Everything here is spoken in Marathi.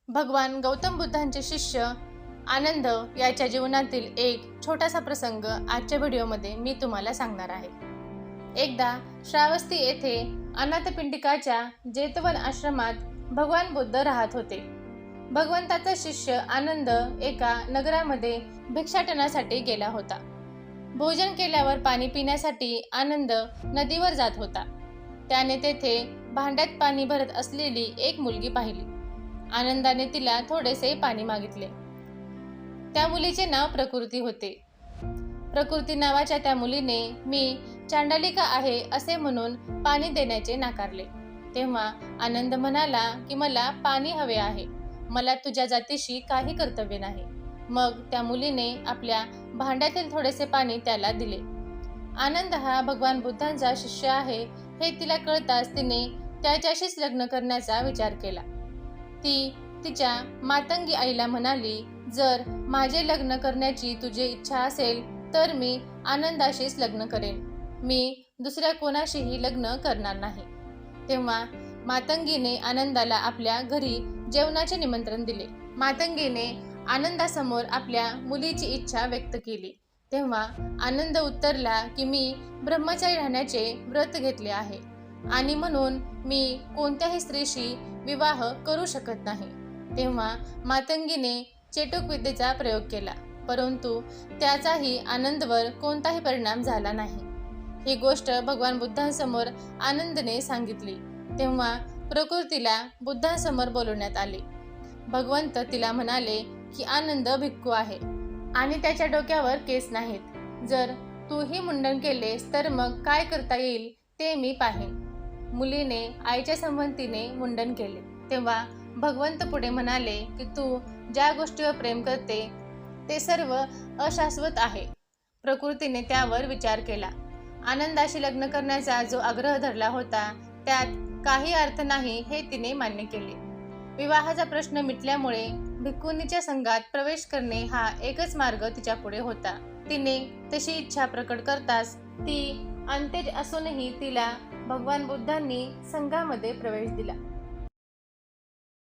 भगवान गौतम बुद्धांचे शिष्य आनंद याच्या जीवनातील एक छोटासा प्रसंग आजच्या व्हिडिओमध्ये मी तुम्हाला सांगणार आहे। एकदा श्रावस्ती येथे अनाथपिंडिकाच्या जेतवन आश्रमात भगवान बुद्ध राहत होते। भगवंताचा शिष्य आनंद एका नगरामध्ये भिक्षाटनासाठी गेला होता। भोजन केल्यावर पाणी पिण्यासाठी आनंद नदीवर जात होता। त्याने तेथे भांड्यात पाणी भरत असलेली एक मुलगी पाहिली। आनंदाने तिला थोडेसे पाणी मागितले। त्या मुलीचे नाव प्रकृती होते। प्रकृती नावाच्या त्या मुलीने मी चांडालिका आहे असे म्हणून पाणी देण्याचे नाकारले। तेव्हा आनंद म्हणाला की मला पाणी हवे आहे, मला तुझ्या जातीशी काही कर्तव्य नाही। मग त्या मुलीने आपल्या भांड्यातील थोडेसे पाणी त्याला दिले। आनंद हा भगवान बुद्धांचा शिष्य आहे हे तिला कळताच तिने त्याच्याशीच लग्न करण्याचा विचार केला। ती तिच्या मातंगी आईला म्हणाली, जर माझे लग्न करण्याची तुझी इच्छा असेल तर मी आनंदाशीच लग्न करेन, मी दुसऱ्या कोणाशीही लग्न करणार नाही। तेव्हा मातंगीने आनंदाला आपल्या घरी जेवणाचे निमंत्रण दिले। मातंगीने आनंदासमोर आपल्या मुलीची इच्छा व्यक्त केली। तेव्हा आनंद उत्तरला की मी ब्रह्मचारी राहण्याचे व्रत घेतले आहे आणि म्हणून मी कोणत्याही स्त्रीशी विवाह करू शकत नाही। तेव्हा मातंगीने चेटूक विद्येचा प्रयोग केला, परंतु त्याचाही आनंदवर कोणताही परिणाम झाला नाही। ही गोष्ट भगवान बुद्धांसमोर आनंदने सांगितली। तेव्हा प्रकृतीला बुद्धांसमोर बोलवण्यात आले। भगवंत तिला म्हणाले की आनंद भिक्खू आहे आणि त्याच्या डोक्यावर केस नाहीत। जर तूही मुंडन केलेस तर मग काय करता येईल ते मी पाहीन। मुलीने आईच्या संमतीने मुंडन केले। तेव्हा भगवंत पुढे म्हणाले की तू ज्या गोष्टीवर प्रेम करते ते सर्व अशाश्वत आहे। प्रकृतीने त्यावर विचार केला। आनंदाशी लग्न करण्याचा जो आग्रह धरला होता त्यात काही अर्थ नाही हे तिने मान्य केले। विवाहाचा प्रश्न मिटल्यामुळे भिक्खुनीच्या संघात प्रवेश करणे हा एकच मार्ग तिच्यापुढे होता। तिने तशी इच्छा प्रकट करताच ती अंत्यज असूनही तिला भगवान बुद्धांनी संघामध्ये प्रवेश दिला।